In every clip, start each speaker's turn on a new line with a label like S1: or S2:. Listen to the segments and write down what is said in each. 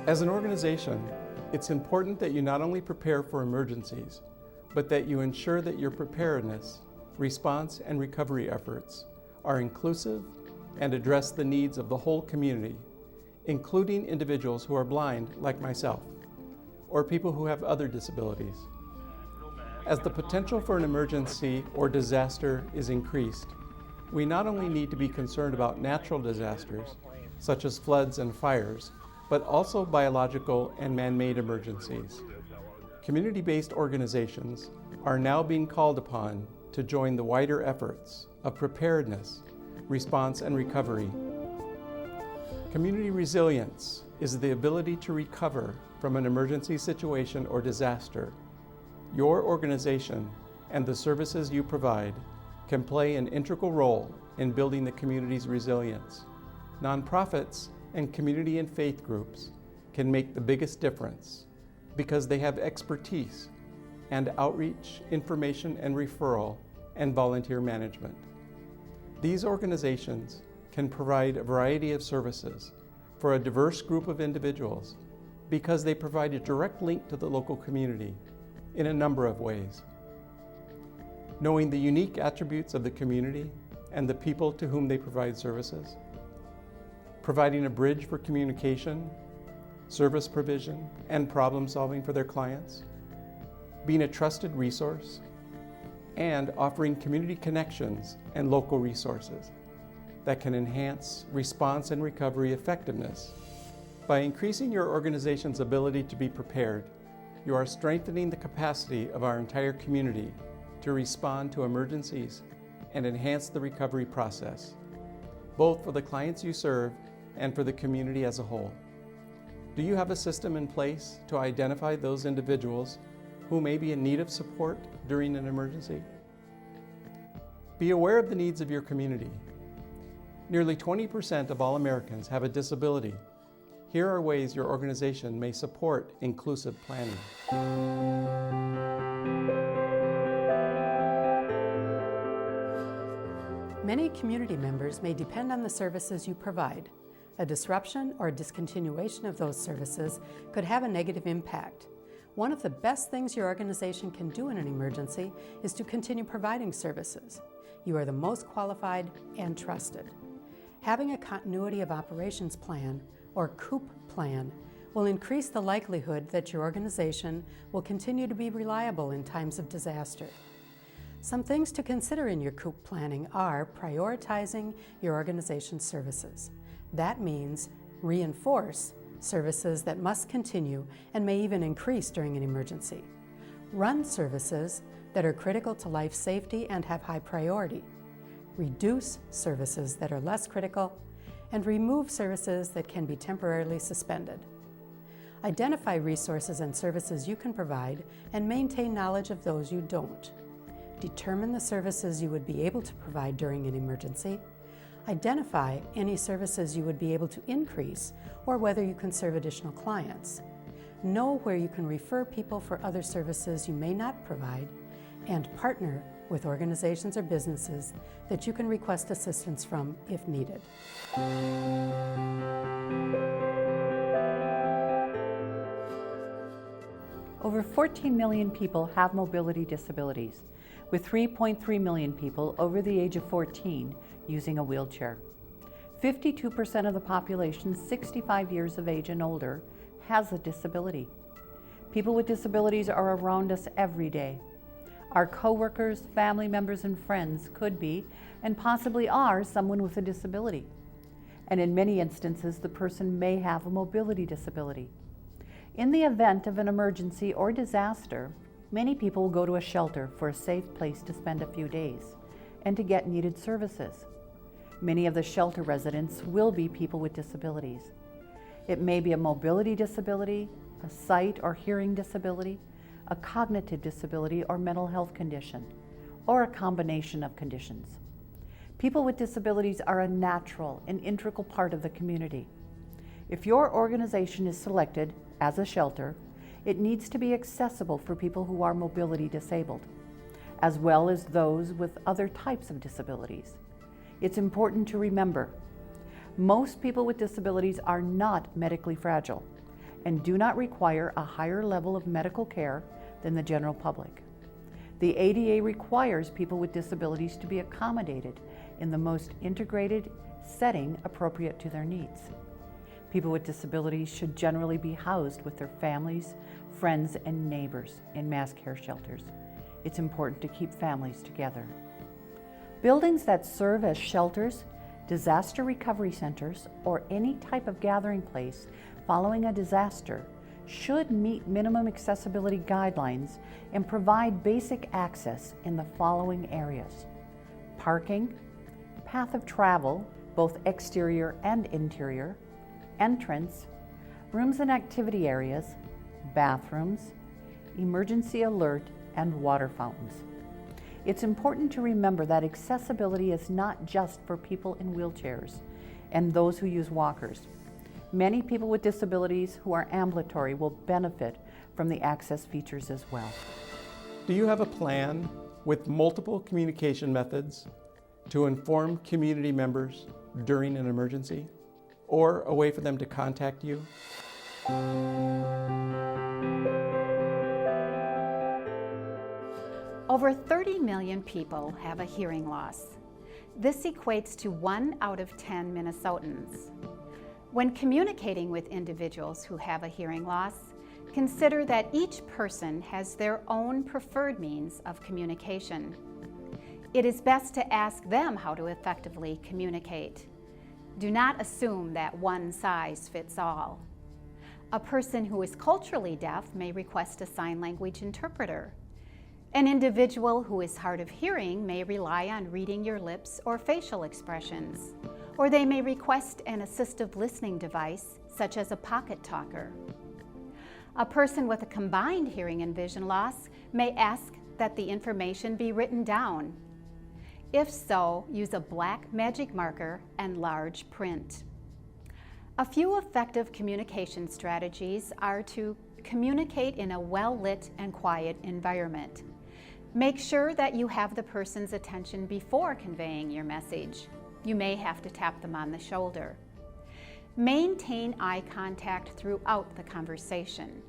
S1: As an organization, it's important that you not only prepare for emergencies, but that you ensure that your preparedness, response, and recovery efforts are inclusive and address the needs of the whole community, including individuals who are blind like myself, or people who have other disabilities. As the potential for an emergency or disaster is increased, we not only need to be concerned about natural disasters, such as floods and fires, but also biological and man-made emergencies. Community-based organizations are now being called upon to join the wider efforts of preparedness, response, and recovery. Community resilience is the ability to recover from an emergency situation or disaster. Your organization and the services you provide can play an integral role in building the community's resilience. Nonprofits and community and faith groups can make the biggest difference because they have expertise and outreach, information and referral, and volunteer management. These organizations can provide a variety of services for a diverse group of individuals because they provide a direct link to the local community in a number of ways. Knowing the unique attributes of the community and the people to whom they provide services, providing a bridge for communication, service provision, and problem solving for their clients, being a trusted resource, and offering community connections and local resources that can enhance response and recovery effectiveness. By increasing your organization's ability to be prepared, you are strengthening the capacity of our entire community to respond to emergencies and enhance the recovery process, both for the clients you serve and for the community as a whole. Do you have a system in place to identify those individuals who may be in need of support during an emergency? Be aware of the needs of your community. Nearly 20% of all Americans have a disability. Here are ways your organization may support inclusive planning.
S2: Many community members may depend on the services you provide. A disruption or discontinuation of those services could have a negative impact. One of the best things your organization can do in an emergency is to continue providing services. You are the most qualified and trusted. Having a continuity of operations plan, or COOP plan, will increase the likelihood that your organization will continue to be reliable in times of disaster. Some things to consider in your COOP planning are prioritizing your organization's services. That means reinforce services that must continue and may even increase during an emergency. Run services that are critical to life safety and have high priority. Reduce services that are less critical, and remove services that can be temporarily suspended. Identify resources and services you can provide and maintain knowledge of those you don't. Determine the services you would be able to provide during an emergency. Identify any services you would be able to increase or whether you can serve additional clients. Know where you can refer people for other services you may not provide, and partner with organizations or businesses that you can request assistance from if needed.
S3: Over 14 million people have mobility disabilities, with 3.3 million people over the age of 14 using a wheelchair. 52% of the population 65 years of age and older has a disability. People with disabilities are around us every day. Our coworkers, family members, and friends could be, and possibly are, someone with a disability. And in many instances, the person may have a mobility disability. In the event of an emergency or disaster, many people will go to a shelter for a safe place to spend a few days and to get needed services. Many of the shelter residents will be people with disabilities. It may be a mobility disability, a sight or hearing disability, a cognitive disability or mental health condition, or a combination of conditions. People with disabilities are a natural and integral part of the community. If your organization is selected as a shelter, It needs to be accessible for people who are mobility disabled, as well as those with other types of disabilities. It's important to remember, most people with disabilities are not medically fragile and do not require a higher level of medical care than the general public. The ADA requires people with disabilities to be accommodated in the most integrated setting appropriate to their needs. People with disabilities should generally be housed with their families, friends, and neighbors in mass care shelters. It's important to keep families together. Buildings that serve as shelters, disaster recovery centers, or any type of gathering place following a disaster should meet minimum accessibility guidelines and provide basic access in the following areas: parking, path of travel, both exterior and interior, entrance, rooms and activity areas, bathrooms, emergency alert, and water fountains. It's important to remember that accessibility is not just for people in wheelchairs and those who use walkers. Many people with disabilities who are ambulatory will benefit from the access features as well.
S1: Do you have a plan with multiple communication methods to inform community members during an emergency, or a way for them to contact you?
S4: Over 30 million people have a hearing loss. This equates to 1 out of 10 Minnesotans. When communicating with individuals who have a hearing loss, consider that each person has their own preferred means of communication. It is best to ask them how to effectively communicate. Do not assume that one size fits all. A person who is culturally deaf may request a sign language interpreter. An individual who is hard of hearing may rely on reading your lips or facial expressions, or they may request an assistive listening device, such as a pocket talker. A person with a combined hearing and vision loss may ask that the information be written down. If so, use a black magic marker and large print. A few effective communication strategies are to communicate in a well-lit and quiet environment. Make sure that you have the person's attention before conveying your message. You may have to tap them on the shoulder. Maintain eye contact throughout the conversation.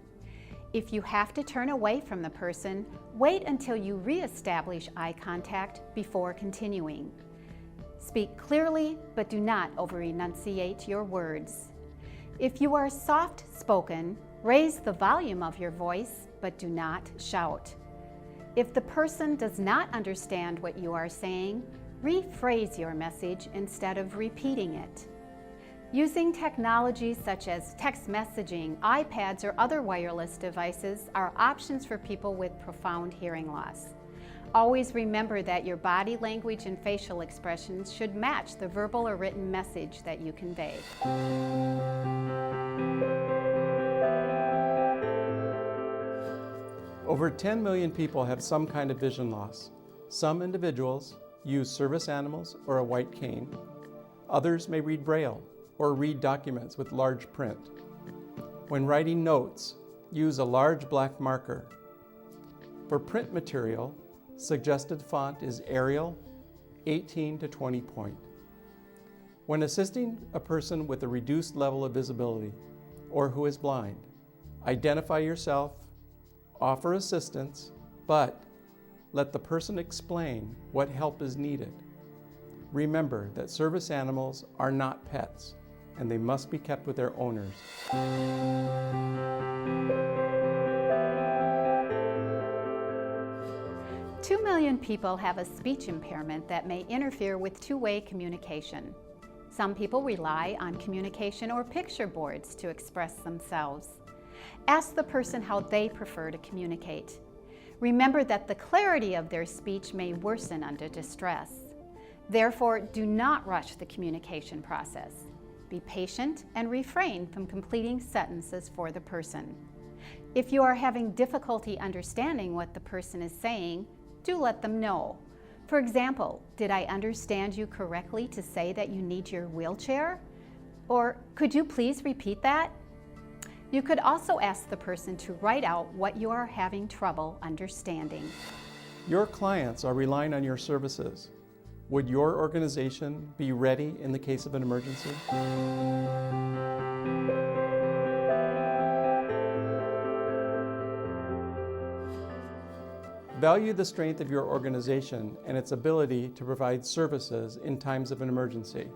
S4: If you have to turn away from the person, wait until you reestablish eye contact before continuing. Speak clearly, but do not over-enunciate your words. If you are soft-spoken, raise the volume of your voice, but do not shout. If the person does not understand what you are saying, rephrase your message instead of repeating it. Using technologies such as text messaging, iPads, or other wireless devices are options for people with profound hearing loss. Always remember that your body language and facial expressions should match the verbal or written message that you convey.
S1: Over 10 million people have some kind of vision loss. Some individuals use service animals or a white cane. Others may read Braille or read documents with large print. When writing notes, use a large black marker. For print material, suggested font is Arial 18 to 20 point. When assisting a person with a reduced level of visibility or who is blind, identify yourself, offer assistance, but let the person explain what help is needed. Remember that service animals are not pets, and they must be kept with their owners.
S4: 2 million people have a speech impairment that may interfere with two-way communication. Some people rely on communication or picture boards to express themselves. Ask the person how they prefer to communicate. Remember that the clarity of their speech may worsen under distress. Therefore, do not rush the communication process. Be patient and refrain from completing sentences for the person. If you are having difficulty understanding what the person is saying, do let them know. For example, did I understand you correctly to say that you need your wheelchair? Or could you please repeat that? You could also ask the person to write out what you are having trouble understanding.
S1: Your clients are relying on your services. Would your organization be ready in the case of an emergency? Value the strength of your organization and its ability to provide services in times of an emergency.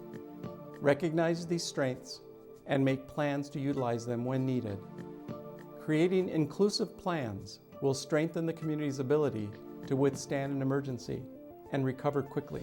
S1: Recognize these strengths and make plans to utilize them when needed. Creating inclusive plans will strengthen the community's ability to withstand an emergency and recover quickly.